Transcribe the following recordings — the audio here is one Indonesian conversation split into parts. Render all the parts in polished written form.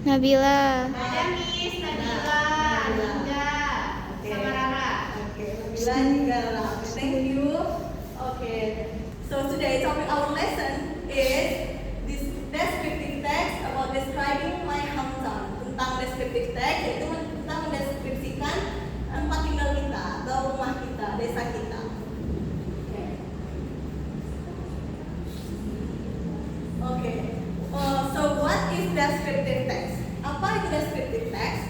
Nabila. Ada Miss Nabila, Dinda, sama Rara. Nabila juga lah. Thank you. Okay. So today our lesson is this descriptive text about describing my hometown. Tentang descriptive text yaitu tentang mendeskripsikan tempat tinggal kita atau rumah kita, desa kita. Okay. So what is descriptive text? Apa itu descriptive text?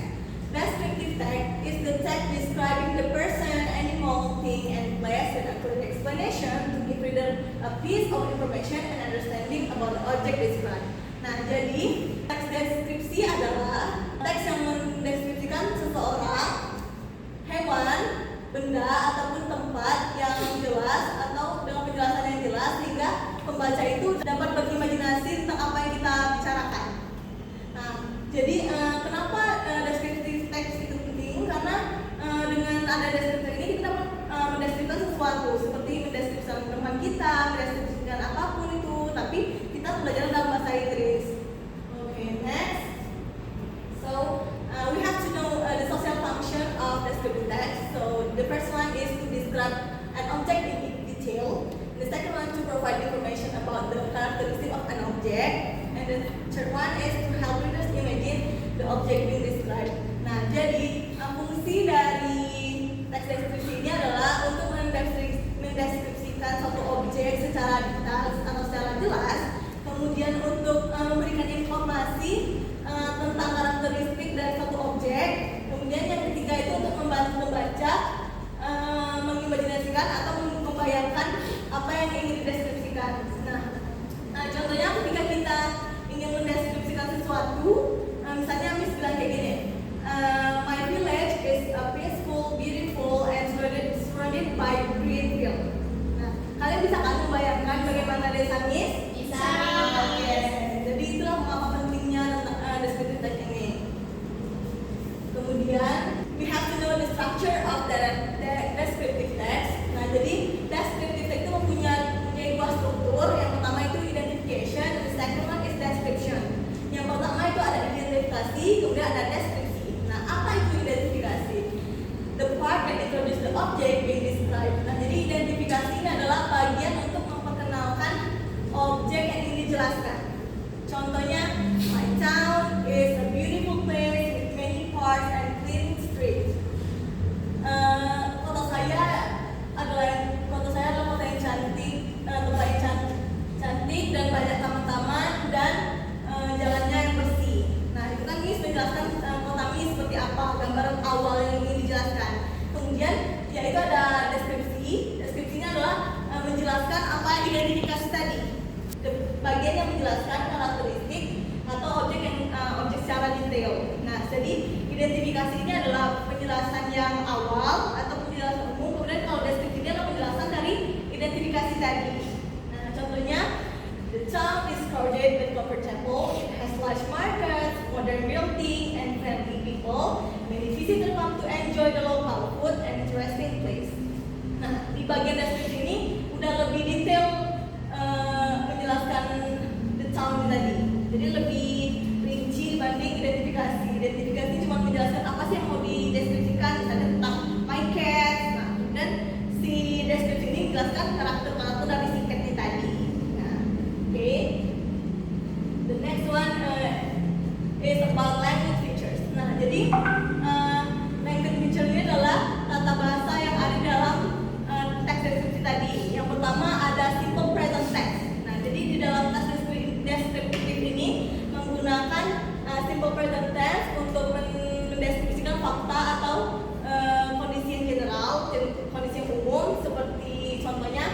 Descriptive text is the text describing the person, animal, thing, and place with a clear explanation to give reader a piece of information and understanding about the object described. Nah, jadi teks deskripsi adalah teks yang mendeskripsikan seseorang, hewan, benda, ataupun tempat yang jelas atau dengan penjelasan yang jelas sehingga pembaca itu dapat berimajinasi tentang apa yang kita bicarakan. Nah, jadi kenapa deskriptif teks itu penting? Karena dengan ada deskriptif ini kita dapat mendeskripsikan sesuatu, seperti mendeskripsikan teman kita, mendeskripsikan apapun itu, tapi kita belajar dalam bahasa Inggris. Okay, next. So we have to know the social function of descriptive text. So the first one is to describe an object in detail. The second one to provide information about the characteristic of an object, and the third one is to help readers imagine the object being described. Nah, jadi fungsi dari teks deskripsi ini adalah untuk mendeskripsikan suatu objek secara detail atau secara jelas, kemudian untuk memberikan informasi tentang karakteristik dari suatu objek, kemudian yang ketiga itu untuk membantu pembaca mengimajinasikan atau membayangkan apa yang ingin dideskripsikan. Nah, contohnya ketika kita ingin mendeskripsikan sesuatu, misalnya Miss bilang kayak gini, my village is peaceful, beautiful, and surrounded by green field. Nah, kalian bisa kan membayangkan bagaimana desa Miss? Bisa. Oke, jadi itulah mengapa pentingnya deskriptif text ini. Kemudian we have to know the structure of the descriptive text. Nah, jadi descriptive text itu mempunyai dua struktur. Yang pertama itu identification, and the second one is description. Yang pertama itu ada identifikasi, kemudian ada deskripsi. Nah, apa itu identifikasi? The part that introduce the object being described. Nah, jadi identifikasi ini adalah bagian untuk memperkenalkan objek yang ingin dijelaskan. Contohnya, my town is a beautiful place with many parks and clean streets. Kota saya adalah kota yang cantik, tempat yang cantik dan banyak taman-taman dan jalannya yang bersih. Nah, itu kan Miss menjelaskan kota Miss seperti apa, gambaran awal yang ingin dijelaskan. Kemudian yaitu ada deskripsi. Deskripsinya adalah menjelaskan apa identifikasi tadi. Bagian yang menjelaskan karakteristik atau objek secara detail. Nah, jadi identifikasi ini adalah penjelasan yang awal atau penjelasan umum. Kemudian kalau deskripsi ini adalah penjelasan dari identifikasi tadi. Nah, contohnya, the town is crowded but comfortable. It has large markets, modern building, and friendly people. Many visitors come to enjoy the local food and interesting place. Nah, di bagian deskripsi ini udah lebih detail menjelaskan the town tadi. Jadi lebih rinci dibanding identifikasi. Identifikasi cuma menjelaskan apa sih yang mau dideskripsikan, misalnya tentang my cat. Nah, dan si deskripsi ini menjelaskan karakter-karakter dari si cat ini tadi. Nah, okay. The next one is about language features. Nah, jadi language feature ini adalah tata bahasa yang ada dalam teks deskripsi tadi. Yang pertama ada simple present tense. Nah, jadi di dalam teks deskriptif ini menggunakan simple present tense untuk mendeskripsikan fakta atau kondisi yang general, kondisi yang umum, seperti contohnya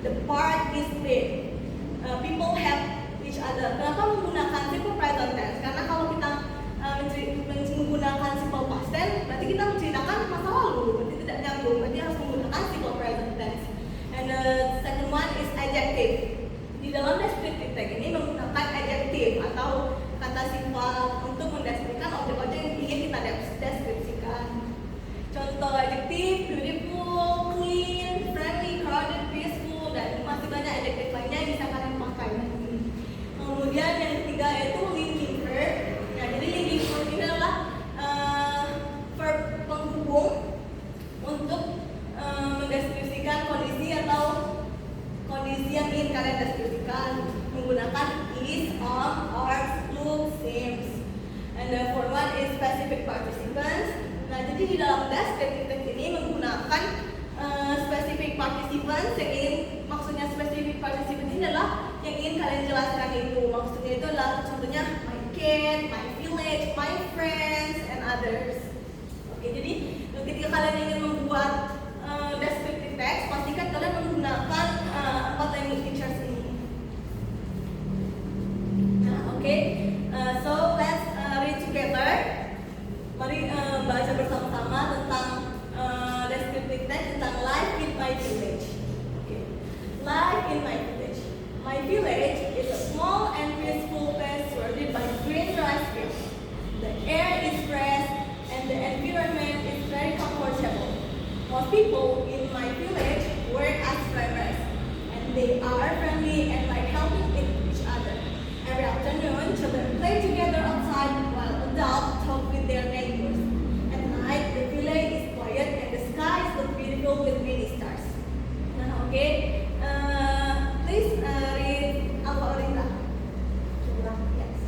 the park is clean, people help each other. Kenapa menggunakan simple present tense? Karena kalau kita kalian jelaskan itu. Maksudnya itu adalah contohnya my cat, my village, my friends, and others. Oke, jadi ketika kalian ingin membuat descriptive text, pastikan kalian menggunakan 4 language features ini. Nah, oke. So let's read together. Mari baca bersama-sama tentang descriptive text tentang life in my village. Okay. Life in my village. My village is a small and peaceful place surrounded by green rice fields. The air is fresh and the environment is very comfortable. Most people in my village work as farmers, and they are friendly and like helping each other. Every afternoon, children play together outside while adults talk with their neighbors. At night, the village is quiet and the sky is so beautiful with many stars. Nah, oke. Please read Alfa Orita. Yes.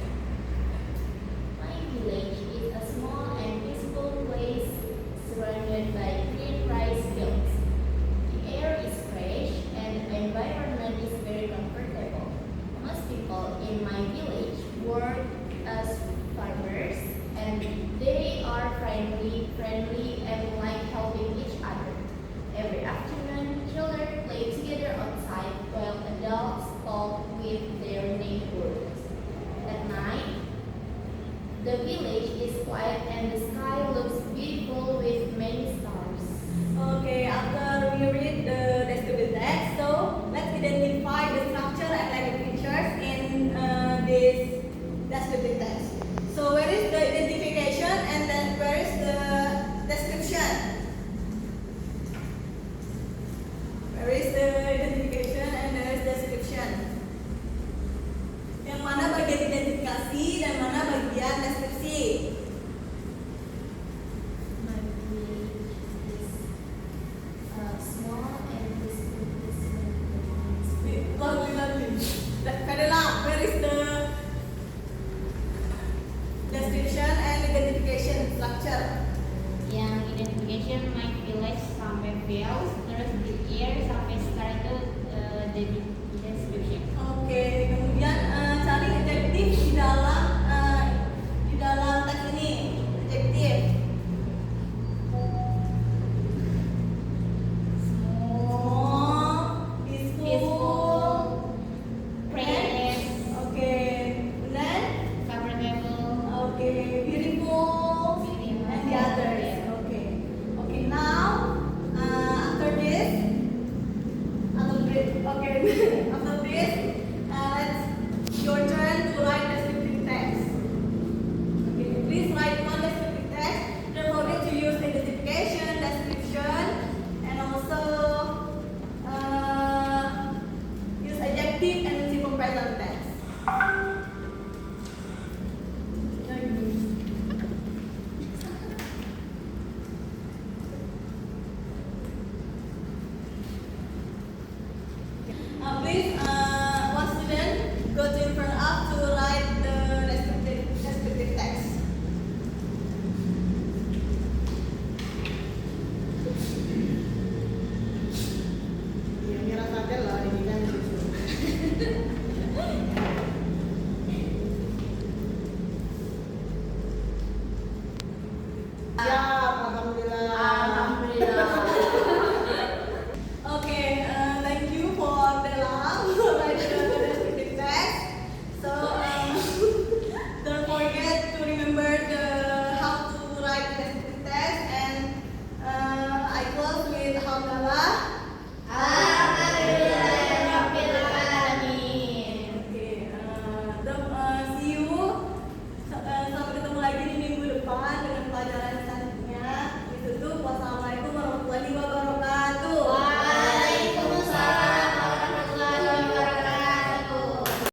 My village is a small and peaceful place surrounded by green rice fields. The air is fresh and the environment is very comfortable. Most people in my village work as farmers and they are friendly and like helping each other. Every afternoon, children play together outside while adults talk with their neighbors. At night, the village is quiet and the sky looks beautiful with many stars. Okay, after we read the descriptive text, so let's identify the structure and language features in this descriptive text. So where is the identification and then where is the description? Where is the identification and there is description? Yang mana bagian identifikasi dan mana bagian deskripsi? My village is small and peaceful. Lovely. Kadela, where is the description and identification structure? Yang identification my village sampai fields, terus di year sampai sekarang itu the description.